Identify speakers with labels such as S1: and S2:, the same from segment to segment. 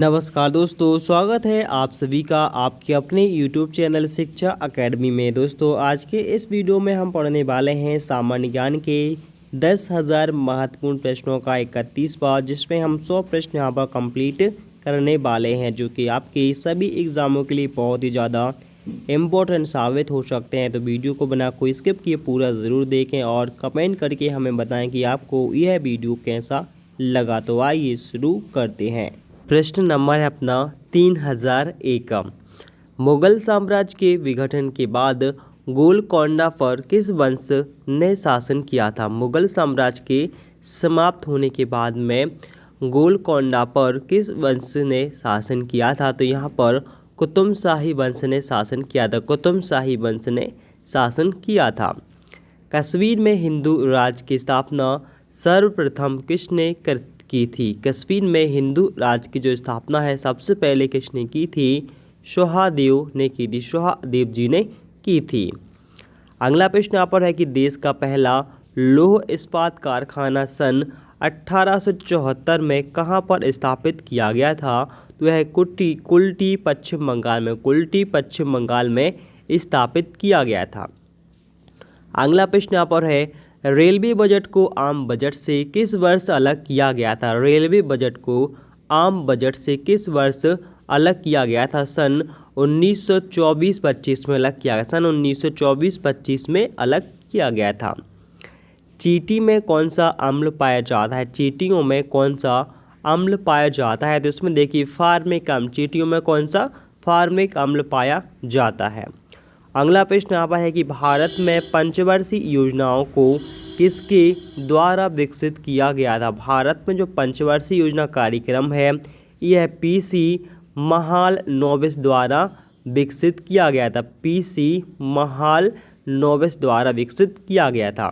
S1: नमस्कार दोस्तों, स्वागत है आप सभी का आपके अपने YouTube चैनल शिक्षा एकेडमी में। दोस्तों आज के इस वीडियो में हम पढ़ने वाले हैं सामान्य ज्ञान के 10,000 महत्वपूर्ण प्रश्नों का 31 पार्ट, जिसमें हम 100 प्रश्न यहाँ पर कंप्लीट करने वाले हैं, जो कि आपके सभी एग्ज़ामों के लिए बहुत ही ज़्यादा इम्पोर्टेंट साबित हो सकते हैं। तो वीडियो को बिना कोई स्किप किए पूरा ज़रूर देखें और कमेंट करके हमें बताएँ कि आपको यह वीडियो कैसा लगा। तो आइए शुरू करते हैं। प्रश्न नंबर है अपना 3001। मुगल साम्राज्य के विघटन के बाद गोलकोंडा पर किस वंश ने शासन किया था? मुगल साम्राज्य के समाप्त होने के बाद में गोलकोंडा पर किस वंश ने शासन किया था? तो यहाँ पर कुतुब वंश ने शासन किया था। कुतुब वंश ने शासन किया था। कश्मीर में हिंदू राज की स्थापना सर्वप्रथम किसने की थी? कश्मीर में हिंदू राज की जो स्थापना है सबसे पहले किसने की थी? सोहादेव ने की थी। सोहादेव जी ने की थी। अगला प्रश्न यहाँ पर है कि देश का पहला लौह इस्पात कारखाना सन 1874 में कहाँ पर स्थापित किया गया था? तो यह कुल्टी पश्चिम बंगाल में, कुल्टी पश्चिम बंगाल में स्थापित किया गया था। अगला प्रश्न यहाँ पर है रेलवे बजट को आम बजट से किस वर्ष अलग किया गया था? रेलवे बजट को आम बजट से किस वर्ष अलग किया गया था? सन 1924-25 में अलग किया गया। सन 1924-25 में अलग किया गया था। चींटी में कौन सा अम्ल पाया जाता है? चींटियों में कौन सा अम्ल पाया जाता है? तो इसमें देखिए फार्मिक अम्ल। चींटियों में कौन सा फार्मिक अम्ल पाया जाता है। अगला प्रश्न यहाँ पर है कि भारत में पंचवर्षीय योजनाओं को किसके द्वारा विकसित किया गया था? भारत में जो पंचवर्षीय योजना कार्यक्रम है यह पीसी महालनोबिस द्वारा विकसित किया गया था। पीसी महालनोबिस द्वारा विकसित किया गया था।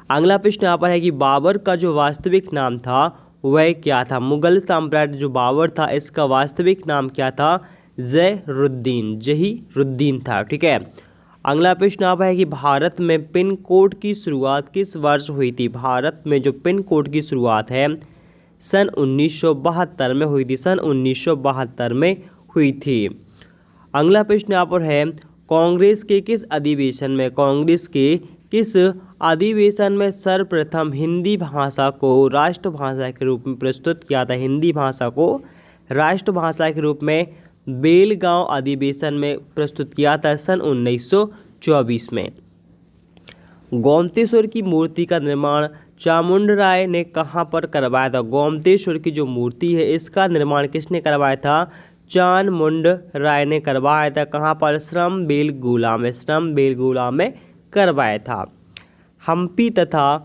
S1: अगला प्रश्न यहाँ पर है कि बाबर का जो वास्तविक नाम था वह क्या था? मुगल साम्राज्य जो बाबर था इसका वास्तविक नाम क्या था? जहीरुद्दीन था। ठीक है। अगला प्रश्न आप है कि भारत में पिन कोड की शुरुआत किस वर्ष हुई थी? भारत में जो पिन कोड की शुरुआत है सन 1972 में हुई थी। सन 1972 में हुई थी। अगला प्रश्न यहाँ पर है कांग्रेस के किस अधिवेशन में, कांग्रेस के किस अधिवेशन में सर्वप्रथम हिंदी भाषा को राष्ट्रभाषा के रूप में प्रस्तुत किया था? हिंदी भाषा को राष्ट्रभाषा के रूप में बेलगांव अधिवेशन में प्रस्तुत किया था सन 1924 में। गोमतेश्वर की मूर्ति का निर्माण चामुंडराय ने कहाँ पर करवाया था? गोमतेश्वर की जो मूर्ति है इसका निर्माण किसने करवाया था? चामुंडराय ने करवाया था। कहाँ पर? श्रमबेलगोला में, श्रमबेलगोला में करवाया था। हम्पी तथा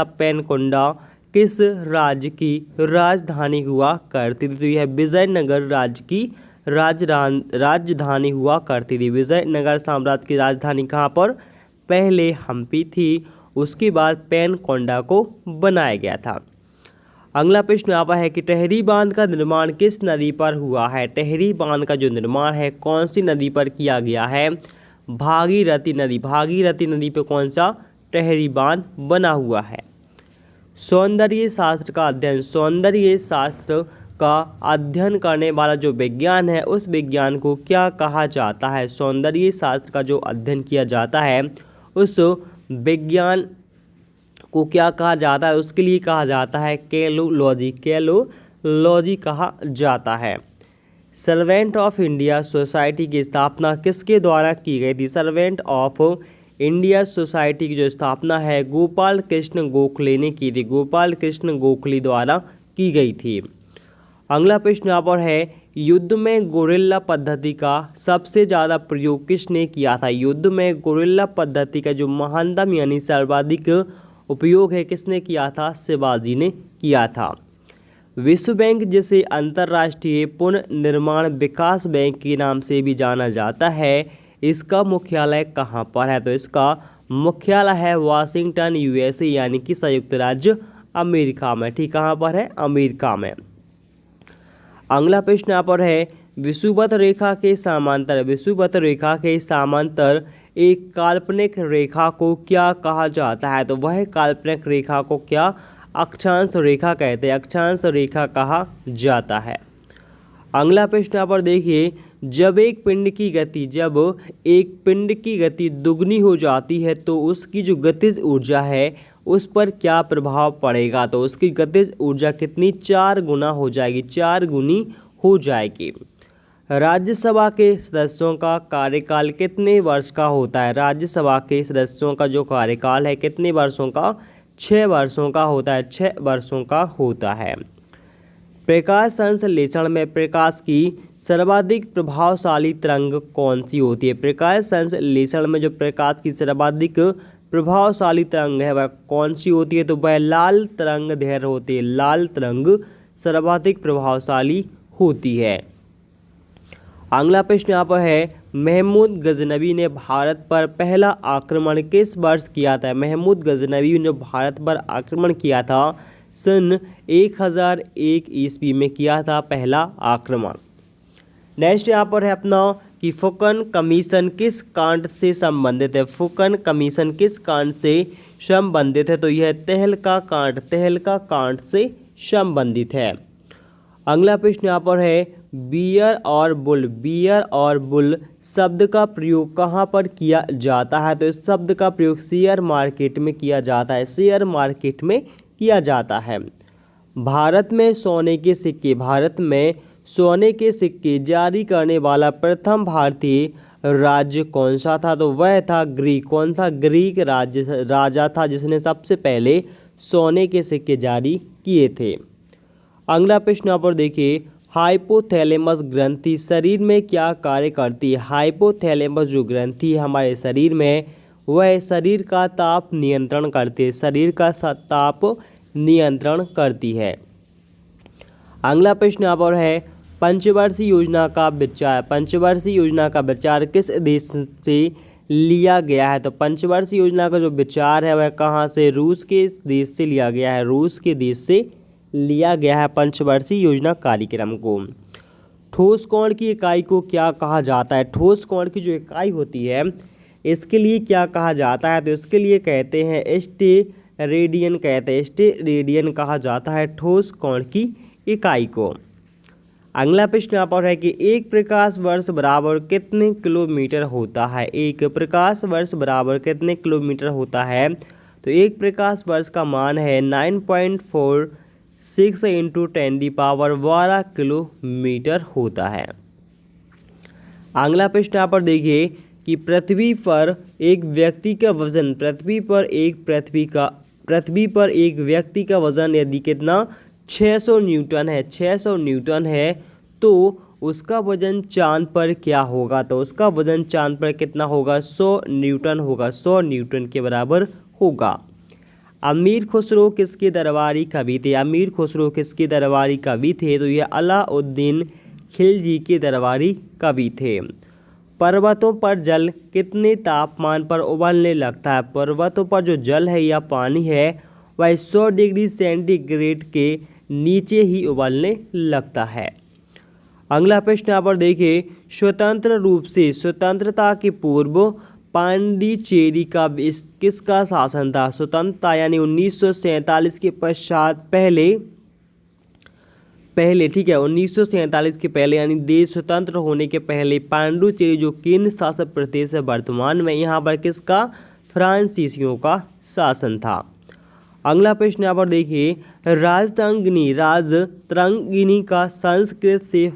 S1: पेनकोंडा किस राज्य की राजधानी हुआ करती थी? तो यह विजयनगर राज्य की राजधानी हुआ करती थी। विजयनगर साम्राज्य की राजधानी कहाँ पर? पहले हम्पी थी, उसके बाद पेनकोंडा को बनाया गया था। अगला प्रश्न यहाँ पर है कि टेहरी बांध का निर्माण किस नदी पर हुआ है? टेहरी बांध का जो निर्माण है कौन सी नदी पर किया गया है? भागीरथी नदी। भागीरथी नदी पर कौन सा टेहरी बांध बना हुआ है? सौंदर्य शास्त्र का अध्ययन, सौंदर्य शास्त्र का अध्ययन करने वाला जो विज्ञान है उस विज्ञान को क्या कहा जाता है? सौंदर्य शास्त्र का जो अध्ययन किया जाता है उस विज्ञान को क्या कहा जाता है? उसके लिए कहा जाता है केलोलॉजी। केलोलॉजी कहा जाता है। सर्वेंट ऑफ इंडिया सोसाइटी की स्थापना किसके द्वारा की गई थी? सर्वेंट ऑफ इंडिया सोसाइटी की जो स्थापना है गोपाल कृष्ण गोखले ने की थी। गोपाल कृष्ण गोखले द्वारा की गई थी। अगला प्रश्न यहाँ पर है युद्ध में गोरिल्ला पद्धति का सबसे ज़्यादा प्रयोग किसने किया था? युद्ध में गोरिल्ला पद्धति का जो महानतम यानी सर्वाधिक उपयोग है किसने किया था? शिवाजी ने किया था। विश्व बैंक जिसे अंतर्राष्ट्रीय पुनर्निर्माण विकास बैंक के नाम से भी जाना जाता है इसका मुख्यालय कहाँ पर है? तो इसका मुख्यालय है वाशिंगटन यूएसए यानी कि संयुक्त राज्य अमेरिका में। ठीक, कहाँ पर है? अमेरिका में। अगला प्रश्न यहाँ पर है विषुवत रेखा के समांतर, विषुवत रेखा के समांतर एक काल्पनिक रेखा को क्या कहा जाता है? तो वह काल्पनिक रेखा को क्या अक्षांश रेखा कहते हैं, अक्षांश रेखा कहा जाता है। अगला प्रश्न यहाँ पर देखिए, जब एक पिंड की गति दुगनी हो जाती है तो उसकी जो गतिज ऊर्जा है उस पर क्या प्रभाव पड़ेगा? तो उसकी गतिज ऊर्जा कितनी 4 गुना हो जाएगी, 4 गुनी हो जाएगी। राज्यसभा के सदस्यों का कार्यकाल कितने वर्ष का होता है? राज्यसभा के सदस्यों का जो कार्यकाल है कितने वर्षों का? 6 वर्षों का होता है, 6 वर्षों का होता है। प्रकाश संश्लेषण में प्रकाश की सर्वाधिक प्रभावशाली तरंग कौन सी होती है? प्रकाश संश्लेषण में जो प्रकाश की सर्वाधिक प्रभावशाली तरंग है वह कौन सी होती है? तो वह लाल तरंग दैर्घ्य होती है, लाल तरंग सर्वाधिक प्रभावशाली होती है। अगला प्रश्न यहाँ पर है, महमूद गजनवी ने भारत पर पहला आक्रमण किस वर्ष किया था? महमूद गजनवी ने भारत पर आक्रमण किया था सन 1001 ईस्वी में किया था पहला आक्रमण। नेक्स्ट यहाँ पर है अपना कि फुकन कमीशन किस कांड से संबंधित है? फुकन कमीशन किस कांड से संबंधित है? तो यह तहलका कांड से संबंधित है। अगला प्रश्न यहाँ पर है, बियर और बुल शब्द का प्रयोग कहाँ पर किया जाता है? तो इस शब्द का प्रयोग शेयर मार्केट में किया जाता है, शेयर मार्केट में किया जाता है। भारत में सोने के सिक्के जारी करने वाला प्रथम भारतीय राज्य कौन सा था? तो वह था ग्रीक। कौन था? ग्रीक राजा था जिसने सबसे पहले सोने के सिक्के जारी किए थे। अगला प्रश्न यहाँ पर देखिए, हाइपोथैलेमस ग्रंथि शरीर में क्या कार्य करती है? हाइपोथैलेमस जो ग्रंथि है हमारे शरीर में वह शरीर का ताप नियंत्रण करती है, शरीर का ताप नियंत्रण करती है। अगला प्रश्न यहाँ पर है, पंचवर्षीय योजना का विचार किस देश से लिया गया है? तो पंचवर्षीय योजना का जो विचार है वह कहाँ से? रूस के देश से लिया गया है, रूस के देश से लिया गया है पंचवर्षीय योजना कार्यक्रम को। ठोस कोण की इकाई को क्या कहा जाता है? ठोस कोण की जो इकाई होती है इसके लिए क्या कहा जाता है? तो इसके लिए कहते हैं स्टेरेडियन, स्टेरेडियन कहा जाता है ठोस कोण की इकाई को। अगला प्रश्न यहाँ पर है कि एक प्रकाश वर्ष बराबर कितने किलोमीटर होता है? एक प्रकाश वर्ष बराबर कितने किलोमीटर होता है? तो एक प्रकाश वर्ष का मान है 9.46 × 10⁻12 किलोमीटर होता है। अगला प्रश्न यहाँ पर देखिए कि पृथ्वी पर एक व्यक्ति का वजन यदि कितना 600 न्यूटन है, 600 न्यूटन है तो उसका वजन चांद पर क्या होगा? तो उसका वजन चांद पर कितना होगा? 100 न्यूटन होगा, 100 न्यूटन के बराबर होगा। अमीर खुसरो किसके दरबारी कवि थे? अमीर खुसरो किसके दरबारी कवि थे? तो यह अलाउद्दीन खिलजी के दरबारी कवि थे। पर्वतों पर जल कितने तापमान पर उबलने लगता है? पर्वतों पर जो जल है या पानी है वह 100 डिग्री सेंटीग्रेड के नीचे ही उबलने लगता है। अगला प्रश्न यहाँ पर देखिए, स्वतंत्रता के पूर्व पांडिचेरी का किसका शासन था? स्वतंत्रता यानी 1947 के पश्चात पहले ठीक है, 1947 के पहले यानी देश स्वतंत्र होने के पहले पांडिचेरी जो केंद्र शासित प्रदेश है वर्तमान में, यहाँ पर किसका? फ्रांसीसियों का शासन था। अगला प्रश्न यहाँ पर देखिए, राजतरंगिणी का संस्कृत से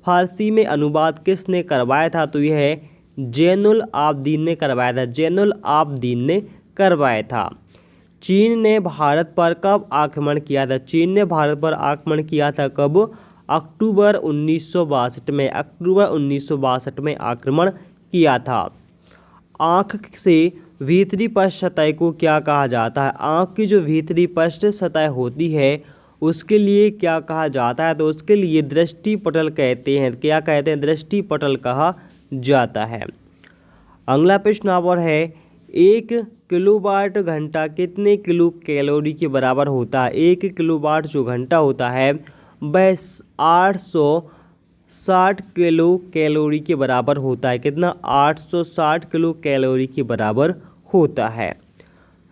S1: फारसी में अनुवाद किसने करवाया था? तो यह जैनुल आबदीन ने करवाया था, जैनुल आबदीन ने करवाया था। चीन ने भारत पर कब आक्रमण किया था? चीन ने भारत पर आक्रमण किया था कब? अक्टूबर 1962 में, अक्टूबर 1962 में आक्रमण किया था। आँख से भीतरी पृष्ठ सतह को क्या कहा जाता है? आँख की जो भीतरी पृष्ठ सतह होती है उसके लिए क्या कहा जाता है? तो उसके लिए दृष्टिपटल कहते हैं। क्या कहते हैं? दृष्टिपटल कहा जाता है। अगला प्रश्न यहाँ पर है, 1 किलोवाट घंटा कितने किलो कैलोरी के बराबर होता है? 1 किलोवाट जो घंटा होता है वह 860 किलो कैलोरी के बराबर होता है। कितना? 860 किलो कैलोरी के बराबर होता है।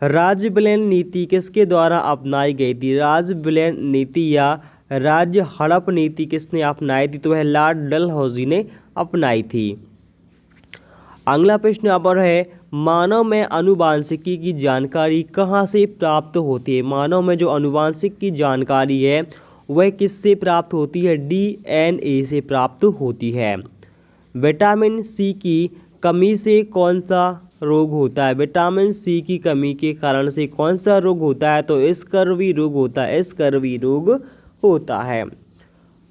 S1: राज्य विलयन नीति किसके द्वारा अपनाई गई थी? राज्य विलयन नीति या राज्य हड़प नीति किसने अपनाई थी? तो वह लॉर्ड डलहौजी ने अपनाई थी। अगला प्रश्न यहाँ पर है, मानव में आनुवांशिकी की जानकारी कहाँ से प्राप्त होती है? मानव में जो आनुवांशिक की जानकारी है वह किससे प्राप्त होती है? DNA से प्राप्त होती है। विटामिन सी की कमी से कौन सा रोग होता है? विटामिन सी की कमी के कारण से कौन सा रोग होता है? तो स्कर्वी रोग होता है। स्कर्वी रोग होता है।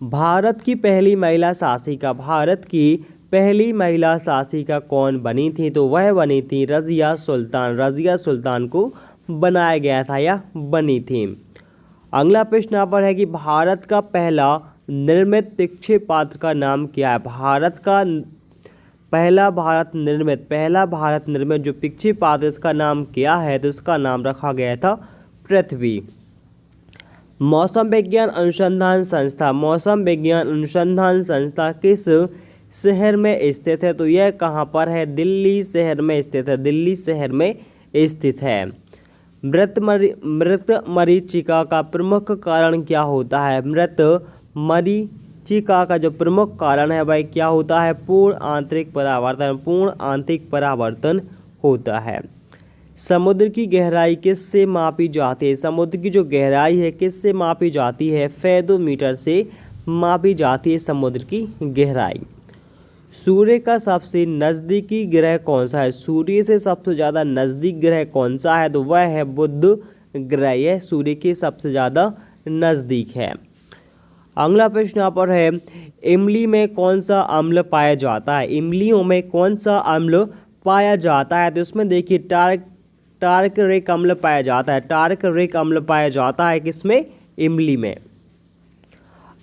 S1: भारत की पहली महिला शासिका, भारत की पहली महिला शासिका कौन बनी थी? तो वह बनी थी रज़िया सुल्तान। रज़िया सुल्तान को बनाया गया था या बनी थी। अगला प्रश्न यहाँ पर है कि भारत का पहला निर्मित प्रक्षेपास्त्र का नाम क्या है? भारत का पहला भारत निर्मित जो प्रक्षेपास्त्र इसका नाम क्या है? तो इसका नाम रखा गया था पृथ्वी। मौसम विज्ञान अनुसंधान संस्था, मौसम विज्ञान अनुसंधान संस्था किस शहर में स्थित है? तो यह कहाँ पर है? दिल्ली शहर में स्थित है। दिल्ली शहर में स्थित है। मृत मरीचिका का प्रमुख कारण क्या होता है? मृत मरीचिका का जो प्रमुख कारण है वह क्या होता है? पूर्ण आंतरिक परावर्तन। पूर्ण आंतरिक परावर्तन होता है। समुद्र की गहराई किससे मापी जाती है? समुद्र की जो गहराई है किससे मापी जाती है? फेदोमीटर से मापी जाती है समुद्र की गहराई। सूर्य का सबसे नज़दीकी ग्रह कौन सा है? सूर्य से सबसे ज़्यादा नज़दीक ग्रह कौन सा है? तो वह है बुध ग्रह। यह सूर्य के सबसे ज़्यादा नज़दीक है। अगला प्रश्न यहाँ पर है, इमली में कौन सा अम्ल पाया जाता है? इमलियों में कौन सा अम्ल पाया जाता है? तो इसमें देखिए टार्टरिक अम्ल पाया जाता है। टार्टरिक अम्ल पाया जाता है किसमें? इमली में।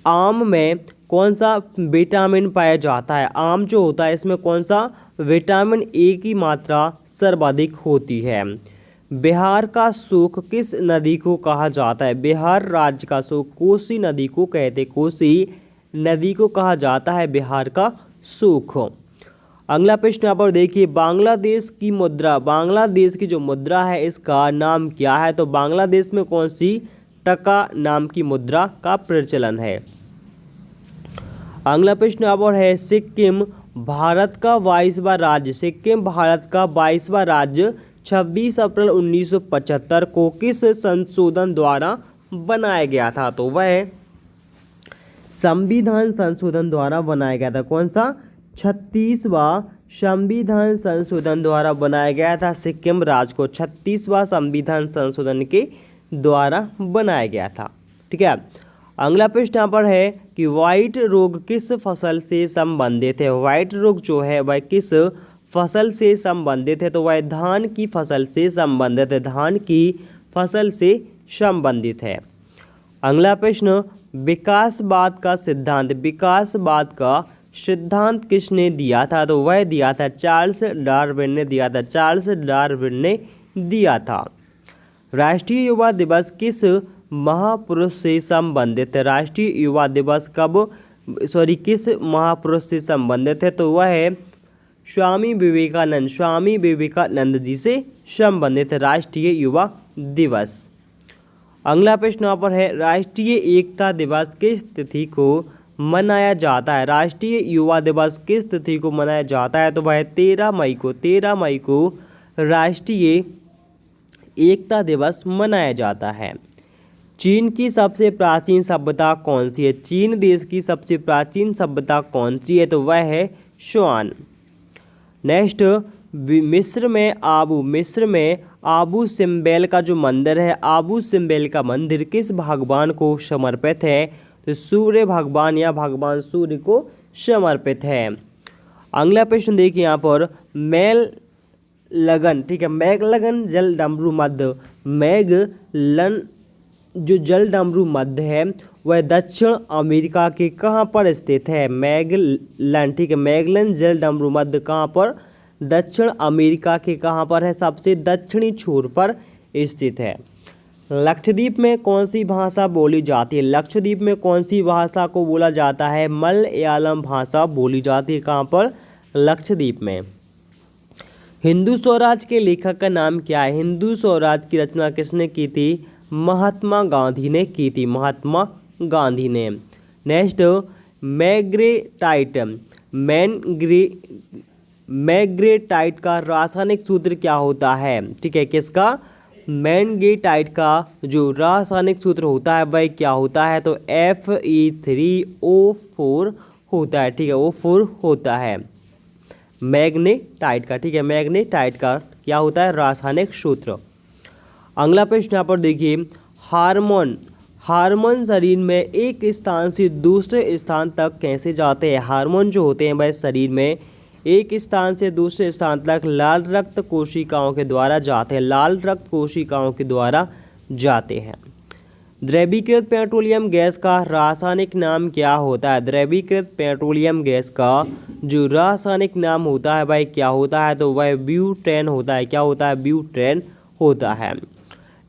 S1: आम में कौन सा विटामिन पाया जाता है? आम जो होता है इसमें कौन सा विटामिन ए की मात्रा सर्वाधिक होती है? बिहार का सूख किस नदी को कहा जाता है? बिहार राज्य का सूख कोसी नदी को कहते। कोसी नदी को कहा जाता है बिहार का सूख। अगला प्रश्न यहाँ पर देखिए, बांग्लादेश की मुद्रा, बांग्लादेश की जो मुद्रा है इसका नाम क्या है? तो बांग्लादेश में कौन सी टका नाम की मुद्रा का प्रचलन है? अगला प्रश्न यहाँ पर है, सिक्किम भारत का 22वां राज्य, सिक्किम भारत का 22वां राज्य 26 अप्रैल 1975 को किस संशोधन द्वारा बनाया गया था? तो वह संविधान संशोधन द्वारा बनाया गया था। कौन सा? 36वां संविधान संशोधन द्वारा बनाया गया था। सिक्किम राज्य को 36वां संविधान संशोधन के द्वारा बनाया गया था। ठीक है। अगला प्रश्न यहाँ पर है कि व्हाइट रोग किस फसल से संबंधित है? व्हाइट रोग जो है वह किस फसल से संबंधित है? तो वह धान की फसल से संबंधित है। धान की फसल से संबंधित है। अगला प्रश्न, विकासवाद का सिद्धांत, विकासवाद का सिद्धांत किसने दिया था? तो वह दिया था चार्ल्स डार्विन ने दिया था। चार्ल्स डार्विन ने दिया था। राष्ट्रीय युवा दिवस किस महापुरुष से संबंधित है? राष्ट्रीय युवा दिवस किस महापुरुष से संबंधित है? तो वह है स्वामी विवेकानंद। स्वामी विवेकानंद जी से संबंधित है राष्ट्रीय युवा दिवस। अगला प्रश्न यहाँ पर है, राष्ट्रीय एकता दिवस किस तिथि को मनाया जाता है? राष्ट्रीय युवा दिवस किस तिथि को मनाया जाता है? तो वह 13 मई को 13 मई को राष्ट्रीय एकता दिवस मनाया जाता है। चीन की सबसे प्राचीन सभ्यता कौन सी है? चीन देश की सबसे प्राचीन सभ्यता कौन सी है? तो वह है शॉन। नेक्स्ट, मिस्र में आबू सिम्बेल का जो मंदिर है, आबू सिम्बेल का मंदिर किस भगवान को समर्पित है? तो सूर्य भगवान या भगवान सूर्य को समर्पित है। अगला प्रश्न देखिए यहाँ पर, मैगलन, ठीक है, मैगलन जल डमरू मध्य, मैगलन जो जल डमरू मध्य है वह दक्षिण अमेरिका के कहाँ पर स्थित है? मैगलन, ठीक है, मैगलन जल डमरू मध्य कहाँ पर? दक्षिण अमेरिका के कहाँ पर है? सबसे दक्षिणी छोर पर स्थित है। लक्षद्वीप में कौन सी भाषा बोली जाती है? लक्षद्वीप में कौन सी भाषा को बोला जाता है? मलयालम भाषा बोली जाती है। कहाँ पर? लक्षद्वीप में। हिंदू स्वराज के लेखक का नाम क्या है? हिंदू स्वराज की रचना किसने की थी? महात्मा गांधी ने की थी, महात्मा गांधी ने। नेक्स्ट, मैग्नेटाइट, मैग्नेटाइट का रासायनिक सूत्र क्या होता है? ठीक है, किसका? मैग्नेटाइट का जो रासायनिक सूत्र होता है वह क्या होता है? तो Fe3O4 होता है। ठीक है, O4 होता है मैग्नेटाइट का। ठीक है, मैग्नेटाइट का क्या होता है? रासायनिक सूत्र। अगला प्रश्न यहाँ पर देखिए, हार्मोन शरीर में एक स्थान से दूसरे स्थान तक कैसे जाते हैं? हार्मोन जो होते हैं वह शरीर में एक स्थान से दूसरे स्थान तक लाल रक्त कोशिकाओं के द्वारा जाते हैं, लाल रक्त कोशिकाओं के द्वारा जाते हैं। द्रवीकृत पेट्रोलियम गैस का रासायनिक नाम क्या होता है? द्रवीकृत पेट्रोलियम गैस का जो रासायनिक नाम होता है वह क्या होता है? तो वह ब्यूटेन होता है। क्या होता है? ब्यूटेन होता है।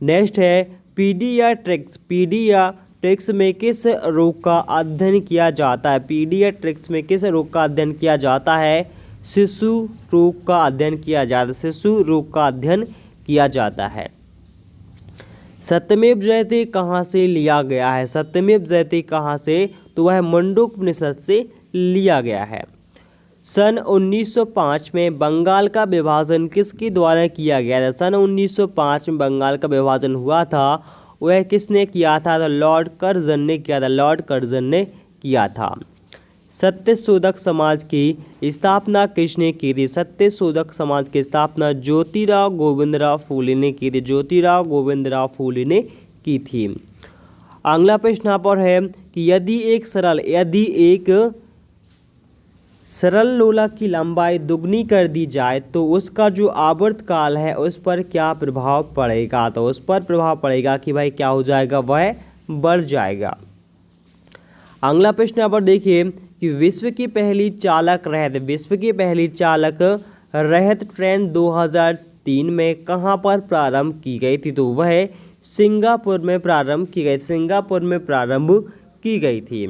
S1: नेक्स्ट है पीडियाट्रिक्स। पीडियाट्रिक्स में किस रोग का अध्ययन किया जाता है? पीडियाट्रिक्स में किस रोग का अध्ययन किया जाता है? शिशु रोग का अध्ययन किया जाता है। शिशु रोग का अध्ययन किया जाता है। सत्यमेव जयते कहाँ से लिया गया है? सत्यमेव जयते कहाँ से? तो वह मुंडकोपनिषद से लिया गया है। सन 1905 में बंगाल का विभाजन किसके द्वारा किया गया था? सन 1905 में बंगाल का विभाजन हुआ था, वह किसने किया था? तो लॉर्ड कर्जन ने किया था। लॉर्ड कर्जन ने किया था। सत्यशोधक समाज की स्थापना किसने की थी? सत्यशोधक समाज की स्थापना ज्योतिराव गोविंदराव फूले ने की थी। ज्योतिराव गोविंदराव फूले ने की थी। अगला प्रश्न यहाँ पर है कि यदि एक सरल लोला की लंबाई दुगनी कर दी जाए तो उसका जो आवर्तकाल है उस पर क्या प्रभाव पड़ेगा? तो उस पर प्रभाव पड़ेगा कि भाई क्या हो जाएगा? वह बढ़ जाएगा। अगला प्रश्न यहाँ पर देखिए कि विश्व की पहली चालक रहित ट्रेन 2003 में कहाँ पर प्रारंभ की गई थी? तो वह सिंगापुर में प्रारंभ की गई थी।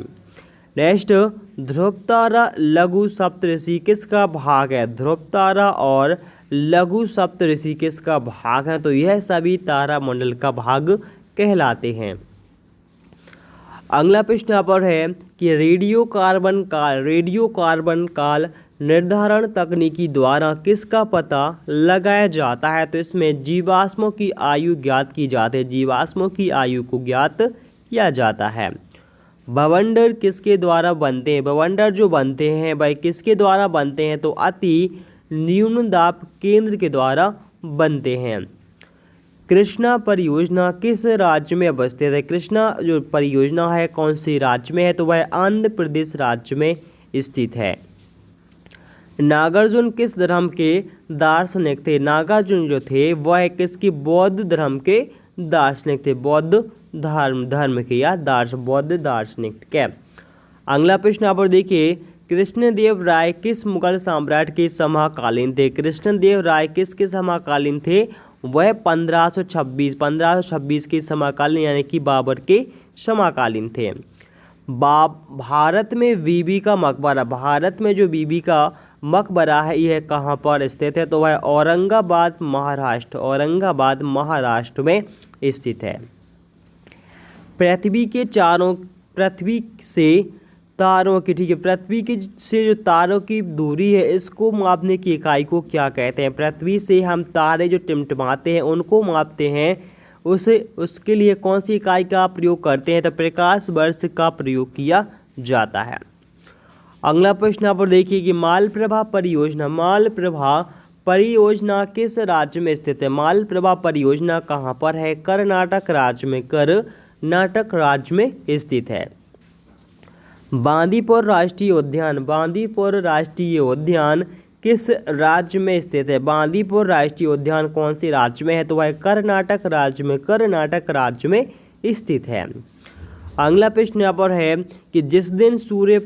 S1: नेक्स्ट, ध्रुवतारा लघु सप्तऋषि किसका भाग है? ध्रुवतारा और लघु सप्तऋषि किसका भाग है? तो यह सभी तारामंडल का भाग कहलाते हैं। अगला प्रश्न यहाँ पर है कि रेडियो कार्बन काल निर्धारण तकनीकी द्वारा किसका पता लगाया जाता है? तो इसमें जीवाश्मों की आयु ज्ञात की जाती है। जीवाश्मों की आयु को ज्ञात किया जाता है। बवंडर किसके द्वारा बनते हैं? बवंडर जो बनते हैं भाई किसके द्वारा बनते हैं? तो अति न्यून दाब केंद्र के द्वारा बनते हैं। कृष्णा परियोजना किस राज्य में अवस्थित है? कृष्णा जो परियोजना है कौन सी राज्य में है? तो वह आंध्र प्रदेश राज्य में स्थित है। नागार्जुन किस धर्म के दार्शनिक थे? नागार्जुन जो थे वह किसकी? बौद्ध धर्म के दार्शनिक थे। बौद्ध धर्म के या बौद्ध दार्शनिक के। अगला प्रश्न यहाँ पर देखिए, कृष्णदेव राय किस मुगल सम्राट के समकालीन थे? कृष्णदेव राय किसके समकालीन थे? वह 1526 के समकालीन यानी कि बाबर के समकालीन थे। भारत में बीबी का मकबरा, भारत में जो बीबी का मकबरा है यह कहाँ पर स्थित है? तो वह औरंगाबाद महाराष्ट्र में स्थित है। पृथ्वी से जो तारों की दूरी है इसको मापने की इकाई को क्या कहते हैं? पृथ्वी से हम तारे जो टिमटिमाते हैं उनको मापते हैं, उसके लिए कौन सी इकाई का प्रयोग करते हैं? तो प्रकाश वर्ष का प्रयोग किया जाता है। अगला प्रश्न यहाँ पर देखिए कि मालप्रभा परियोजना किस राज्य में स्थित है? मालप्रभा परियोजना कहाँ पर है? कर्नाटक राज्य में स्थित है। बांदीपुर राष्ट्रीय उद्यान किस राज्य में स्थित है? बांदीपुर राष्ट्रीय उद्यान कौन से राज्य में है? तो वह कर्नाटक राज्य में स्थित है। अगला प्रश्न यहाँ पर है कि जिस दिन सूर्य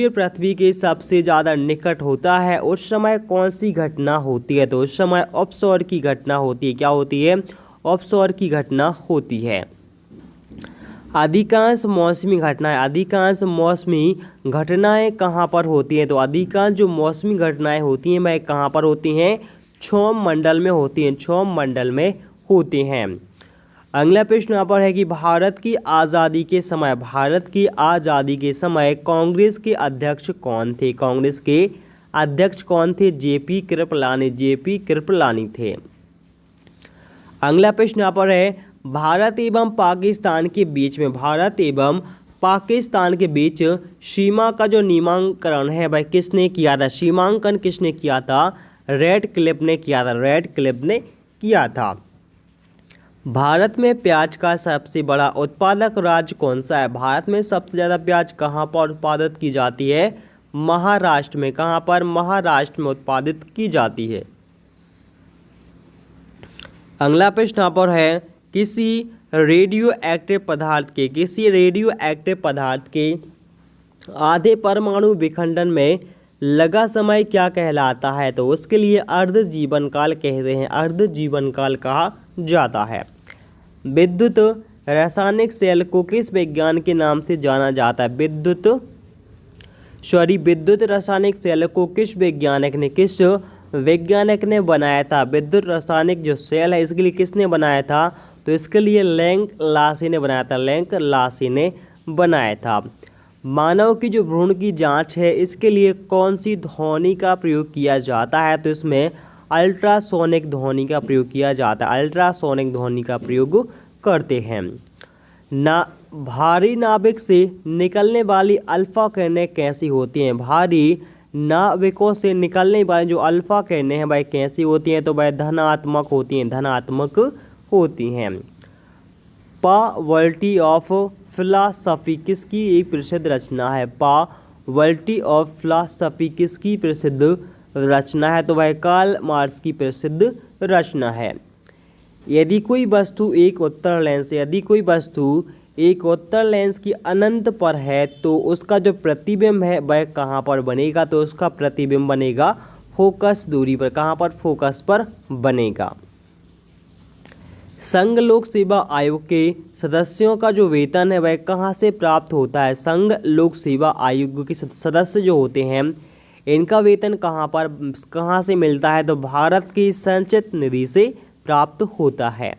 S1: पृथ्वी के सबसे ज़्यादा निकट होता है उस समय कौन सी घटना होती है? तो उस समय ऑफशोर की घटना होती है। क्या होती है? ऑफशोर की घटना होती है। अधिकांश मौसमी घटनाएं कहाँ पर होती हैं? तो अधिकांश जो मौसमी घटनाएं होती हैं वह कहाँ पर होती हैं? क्षौम मंडल में होती हैं, क्षौम मंडल में होती हैं। अगला प्रश्न यहाँ पर है कि भारत की आज़ादी के समय कांग्रेस के अध्यक्ष कौन थे? कांग्रेस के अध्यक्ष कौन थे? जेपी कृपलानी थे। अगला प्रश्न यहाँ पर है भारत एवं पाकिस्तान के बीच सीमा का जो नियमांकन है वह किसने किया था? सीमांकन किसने किया था? रेडक्लिफ ने किया था। भारत में प्याज का सबसे बड़ा उत्पादक राज्य कौन सा है? भारत में सबसे ज़्यादा प्याज कहाँ पर उत्पादित की जाती है? महाराष्ट्र में। कहाँ पर? महाराष्ट्र में उत्पादित की जाती है। अगला प्रश्न यहाँ पर है किसी रेडियो एक्टिव पदार्थ के आधे परमाणु विखंडन में लगा समय क्या कहलाता है? तो उसके लिए अर्ध जीवन काल कहते हैं, अर्ध जीवन काल कहा जाता है। विद्युत रासायनिक सेल को किस विज्ञान के नाम से जाना जाता है? विद्युत रासायनिक सेल को किस वैज्ञानिक ने बनाया था? विद्युत रासायनिक जो सेल है इसके लिए किसने बनाया था? तो इसके लिए लैंग लासी ने बनाया था। मानव की जो भ्रूण की जांच है इसके लिए कौन सी ध्वनि का प्रयोग किया जाता है? तो इसमें अल्ट्रासोनिक ध्वनि का प्रयोग किया जाता है, अल्ट्रासोनिक ध्वनि का प्रयोग करते हैं। भारी नाभिक से निकलने वाली अल्फा किरणें कैसी होती हैं? भारी नाभिकों से निकलने वाली जो अल्फा किरणें हैं वह कैसी होती हैं? तो वह धनात्मक होती हैं। पॉवर्टी ऑफ फिलॉसफी किसकी एक प्रसिद्ध रचना है? पॉवर्टी ऑफ फिलॉसफी किसकी प्रसिद्ध रचना है? तो वह कार्ल मार्क्स की प्रसिद्ध रचना है। यदि कोई वस्तु एक उत्तल लेंस की अनंत पर है तो उसका जो प्रतिबिंब है वह कहाँ पर बनेगा? तो उसका प्रतिबिंब बनेगा फोकस दूरी पर। कहाँ पर? फोकस पर बनेगा। संघ लोक सेवा आयोग के सदस्यों का जो वेतन है वह कहाँ से प्राप्त होता है? संघ लोक सेवा आयोग के सदस्य जो होते हैं इनका वेतन कहाँ से मिलता है? तो भारत की संचित निधि से प्राप्त होता है।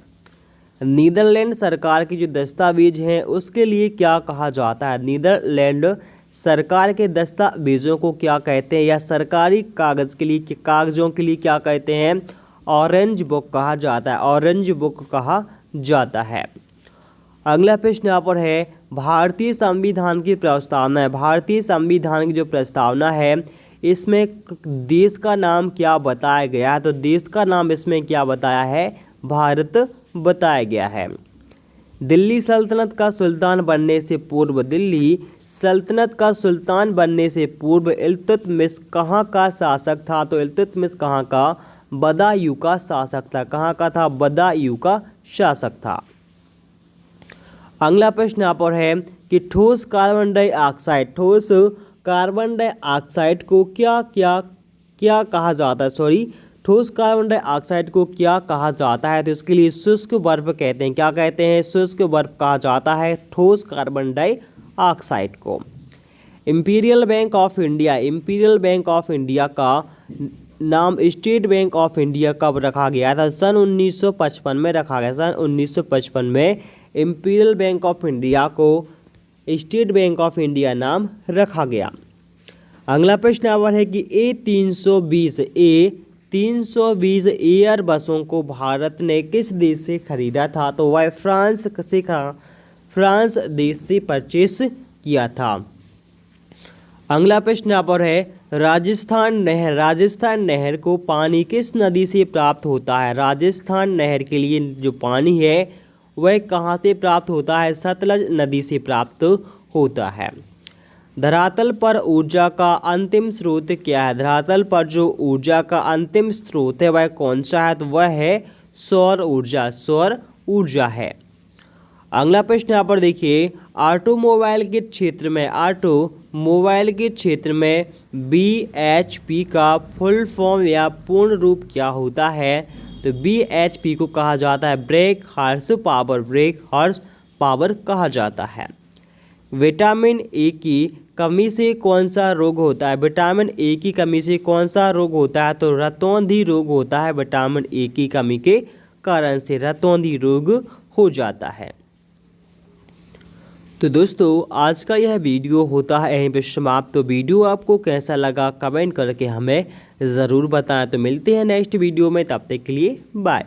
S1: नीदरलैंड सरकार की जो दस्तावेज हैं उसके लिए क्या कहा जाता है? नीदरलैंड सरकार के दस्तावेजों को क्या कहते हैं? या सरकारी कागज़ों के लिए क्या कहते हैं? ऑरेंज बुक कहा जाता है। अगला प्रश्न यहाँ पर है भारतीय संविधान की प्रस्तावना है। भारतीय संविधान की जो प्रस्तावना है इसमें देश का नाम क्या बताया गया है? तो देश का नाम इसमें क्या बताया है? भारत बताया गया है। दिल्ली सल्तनत का सुल्तान बनने से पूर्व इल्तुतमिश कहाँ का शासक था? तो इल्तुतमिश कहाँ का? बदायूं का शासक था। कहाँ का था? बदायूं का शासक था। अगला प्रश्न यहाँ पर है कि ठोस कार्बन डाइऑक्साइड को क्या कहा जाता है? ठोस कार्बन डाइऑक्साइड को क्या कहा जाता है? तो इसके लिए शुष्क बर्फ कहते हैं। क्या कहते हैं? शुष्क बर्फ कहा जाता है ठोस कार्बन डाइऑक्साइड को। इंपीरियल बैंक ऑफ इंडिया का नाम स्टेट बैंक ऑफ इंडिया कब रखा गया था? सन 1955 में रखा गया। सन 1955 में इंपीरियल बैंक ऑफ इंडिया को स्टेट बैंक ऑफ इंडिया नाम रखा गया। अगला प्रश्न यहाँ है कि A320 एयर बसों को भारत ने किस देश से खरीदा था? तो वह फ्रांस देश से परचेस किया था। अगला प्रश्न यहाँ पर है राजस्थान नहर को पानी किस नदी से प्राप्त होता है? राजस्थान नहर के लिए जो पानी है वह कहाँ से प्राप्त होता है? सतलज नदी से प्राप्त होता है। धरातल पर ऊर्जा का अंतिम स्रोत क्या है? धरातल पर जो ऊर्जा का अंतिम स्रोत है वह कौन सा है? तो वह है सौर ऊर्जा है। अगला प्रश्न यहाँ पर देखिए ऑटोमोबाइल के क्षेत्र में BHP का फुल फॉर्म या पूर्ण रूप क्या होता है? तो BHP को कहा जाता है ब्रेक हॉर्स पावर कहा जाता है। विटामिन ए की कमी से कौन सा रोग होता है? विटामिन ए की कमी से कौन सा रोग होता है? तो रतौंधी रोग होता है। विटामिन ए की कमी के कारण से रतौंधी रोग हो जाता है। तो दोस्तों आज का यह वीडियो होता है यहीं पे समाप्त। तो वीडियो आपको कैसा लगा कमेंट करके हमें ज़रूर बताएं। तो मिलते हैं नेक्स्ट वीडियो में, तब तक के लिए बाय।